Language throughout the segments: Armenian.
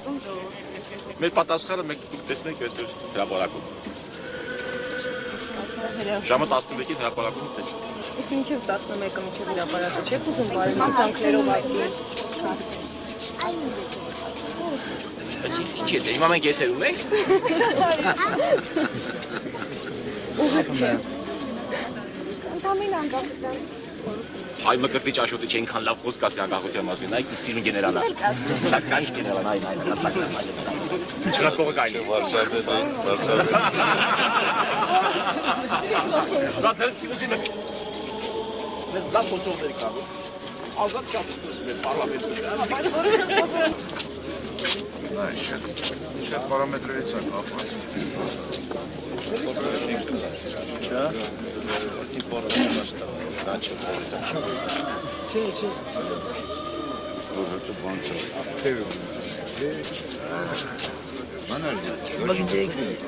հրապարակում ժողովուրդ։ Մեր պատասխանը մենք տեսնենք այսօր հրապարակում։ Ժամը 11-ին հրապարակում տեսնենք։ Իսկ մինչև 11-ը մինչև հրապարակը չեք ուզում բարեմաղթանքներով ասի։ Այսինքն ինչ է դե, հիմա մենք եթերում ենք։ Ուղղակի չէ։ Ընդամենը անկախության։ Այ մկրտիչ Աշոտը չենքան լավ խոսք ասի անկախության մասին, այ սիրուն գեներալա։ Սակայն գեներալ, այ։ Չրատողը գայլ։ Վարշավեդը։ Բացել սիրուսին եմ։ Մեզ լավ խոսողներ կա։ Ազատ շատ խոսում են պարլամենտում։ Շատ պարամետրերից են կապված։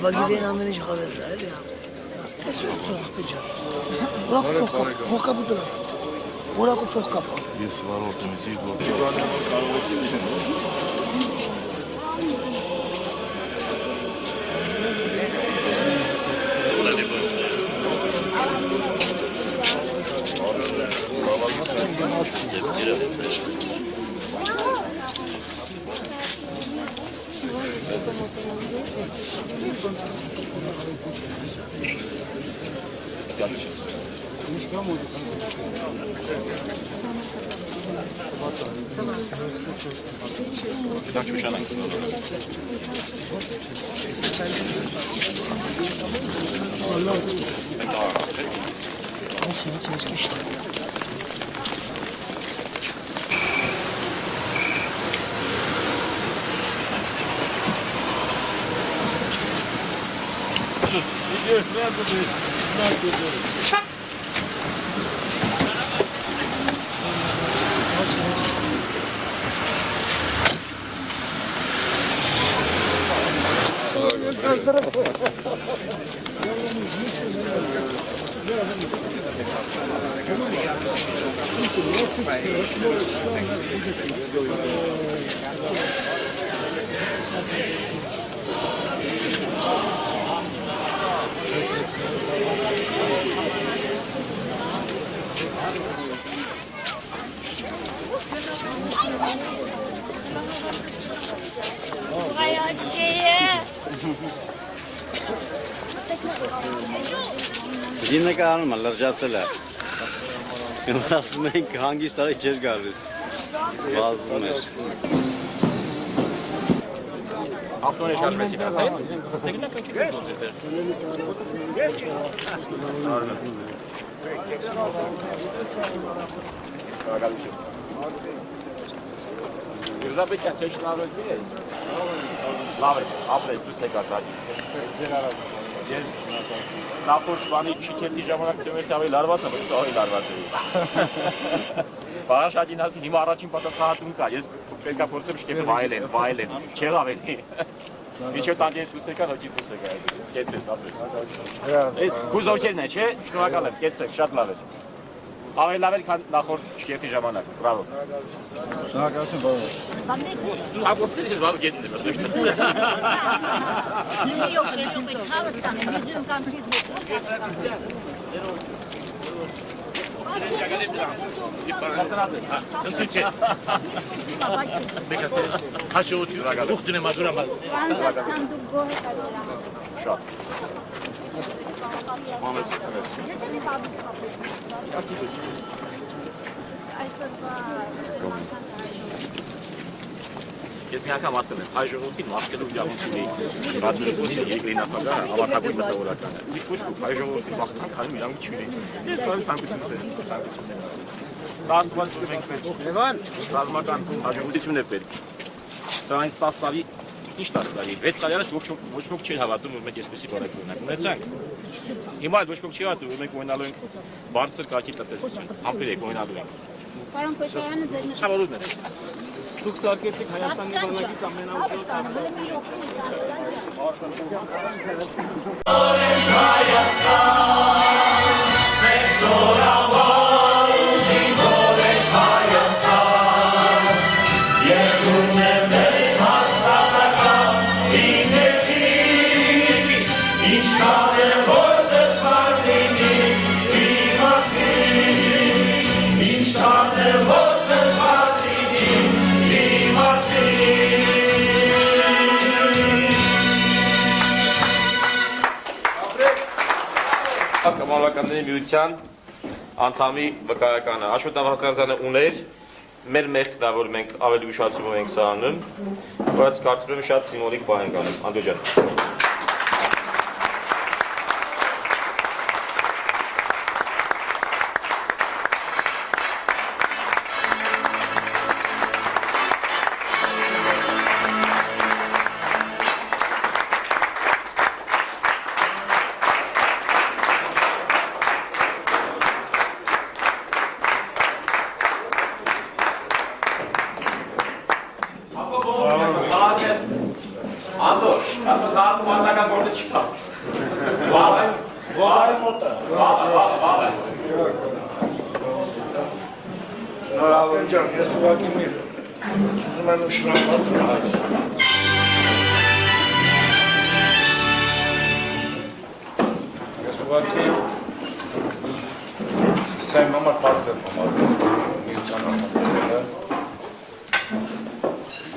Վագիդեն ամեն ինչ խավեր է, էլի։ Տեսվես թող պեջա։ Փոխ կապուտը։ Որակով փոխ կապա։ Ես վարորդ եմ, ես իգոր։ Դա չուշանանք։ Գինը կարանում է, լրջացել է։ Ասում ենք հանգիստ արի չեր գալիս։ Վազում էր։ Ավտոն է շարժվեցին արդեն։ Դեգնակ ենք Եզապետյան, թե շնարոցի է։ Լավ է, ապրես դուս եկա ճագից։ Ես նախորդ բանի չիքերտի ժամանակ թեմել ավելի լարված եմ, ես ավելի լարված եմ։ Բարաշատին ասի, հիմա առաջին պատասխանատուն կա, ես պետք է փորձեմ շկեպը վայելեն, չեղավ էլի։ Միջև տանջի դուս եկա, հոճից դուս եկա, կեցես, ապրես։ Ես գուզոջերն է, չէ, շնորհակալ եմ, կեցեք, շատ լավ էր։ Ավելի լավ էր, քան նախորդ շկեպի ժամանակ, բրավո։ Շնորհակալություն բոլորին։ Ապօրտել ես վազ գետն եմ, ասում Ես մի անգամ ասել եմ, հայ ժողովրդին մաղթելու իրավունք ունի Ռադմիրոսի երկրի նախագահը, ավարտագույն մտավորականը։ Ուրիշ ոչ ոք հայ ժողովրդին մաղթանքային իրավունք չունի։ Ես բան ցանկություն եմ ասել։ Դա աստված ուզում ենք պետք։ Լևան, ռազմական հաջողություն է պետք։ Սա այս 10 տարի, ինչ 10 տարի, 6 տարի առաջ ոչ ոք չէր հավատում, որ մենք այսպեսի բառակ ունենք։ Հիմա ոչ ոք չի հավատում, որ մենք ունենալու ենք բարձր կարգի տնտեսություն, համբերեք ունենալու ենք։ Պարոն Քոչարյանը ձեր Շնորհավորում եմ։ Դուք սարքեցիք Հայաստանի բանակից ամենաուժեղ Հայաստան Գրականների միության անդամի վկայականը Աշոտ Նավահանցյանը ուներ մեր մեղքն դա որ մենք ավելի ուշացում ենք սա անում, բայց կարծում եմ շատ սիմվոլիկ բան ենք անում, Անդրեյ ջան։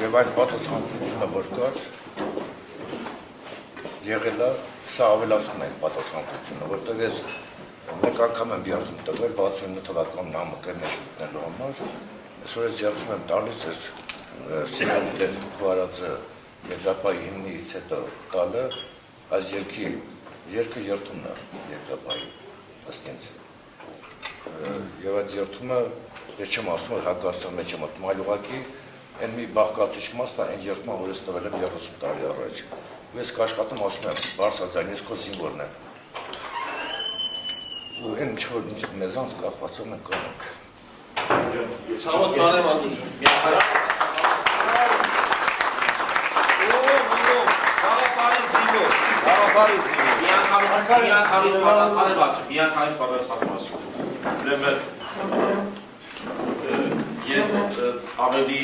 Եվ այդ պատասխանատվությունը որ կար, եղել է, սա ավելացնում է պատասխանատվությունը, որտեղ ես մեկ անգամ եմ երդում տվել 69 թվականին նամակը մեջ մտնելու համար, այսօր ես երդում եմ տալիս ես Սիրանի դեր վարածը երկրապայի հիմնից հետո գալը, այս երկը երդումն է երկրապայի, ըստ ինձ։ Եվ այդ երդումը, ես չեմ ասում, որ հակասան մեջ եմ ատում, այլ ուղղակի Են մի բաղկացիչ մասն է, այն երդման, որ ես տվել եմ 30 տարի առաջ։ Ու ես կաշխատում ասում եմ, բարձրաձայն, ես քո զինվորն եմ։ Ու այն ինչ-որ մեզանց կապացում ենք կանենք։ Ցավոտ կանեմ անդուժում։ Ես ավելի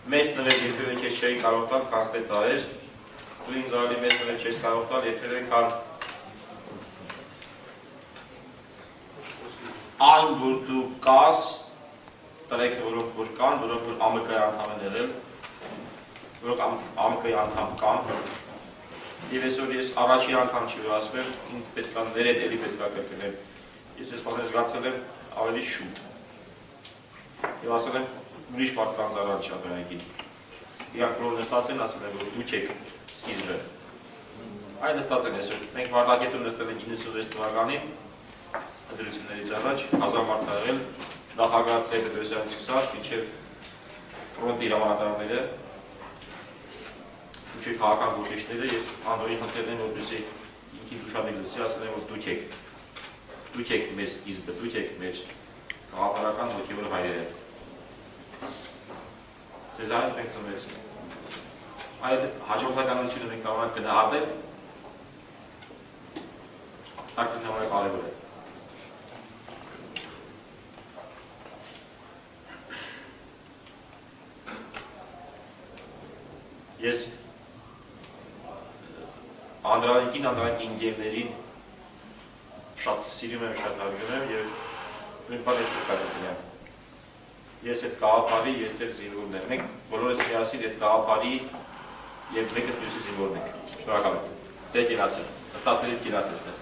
մեծ նվեր երբևէ քեզ չէի կարող տալ, քան թե դա էր, դու ինձ ավելի մեծ նվեր չես կարող տալ, երբևէ քան այն, որ դու կաս, տղեկը, որոնք որ կան, որոնք որ ԱՄԿ-ի անդամ են եղել, որոնք ԱՄԿ-ի անդամ կան, եւ այսօր ես առաջի անգամ չի որ ասում եմ, ինձ պետք է ներետ էլի պետք է կրկնել, ես այս բանը զգացել եմ ավելի շուտ։ Եվ ասել եմ ուրիշ մարդկանց առաջ շատերակին։ Իրանք որ նստած են, ասել եմ, որ դուք եք սկիզբը։ Այն նստած են այսօր։ Մենք Վարդակետում նստել ենք 96 թվականին, ընտրություններից առաջ, 1000 մարդ եղել, նախագահ Տեր-Պետրոսյանից սկսած, մինչև ֆրոնտի հրամանատարները, մինչև քաղաքական գործիչները, ես Անդոյի խնդրել եմ, որպեսզի ինքին ուշադիր լսի, ասել եմ, որ դուք եք մեր սկիզբը, դուք եք մեր Գաղափարական հոգևոր հայրերը։ Ձեզանից մենք ծնվեցինք։ Այդ հաջորդականությունը մենք կարող ենք գնահատել, տակտիկն համար կարևոր է։ Ես Անդրանիկի ընկերներին շատ սիրում եմ, շատ հարգում եմ եւ նույն բան ես պետք է դնեմ։ Ես այդ գաղափարի, ես ձեր զինվորն եմ։ Մենք բոլորս միասին այդ գաղափարի եւ մեկը մյուսի զինվորն ենք։ Շնորհակալ եմ։ Ձեր կենացը, հստացների կենացը։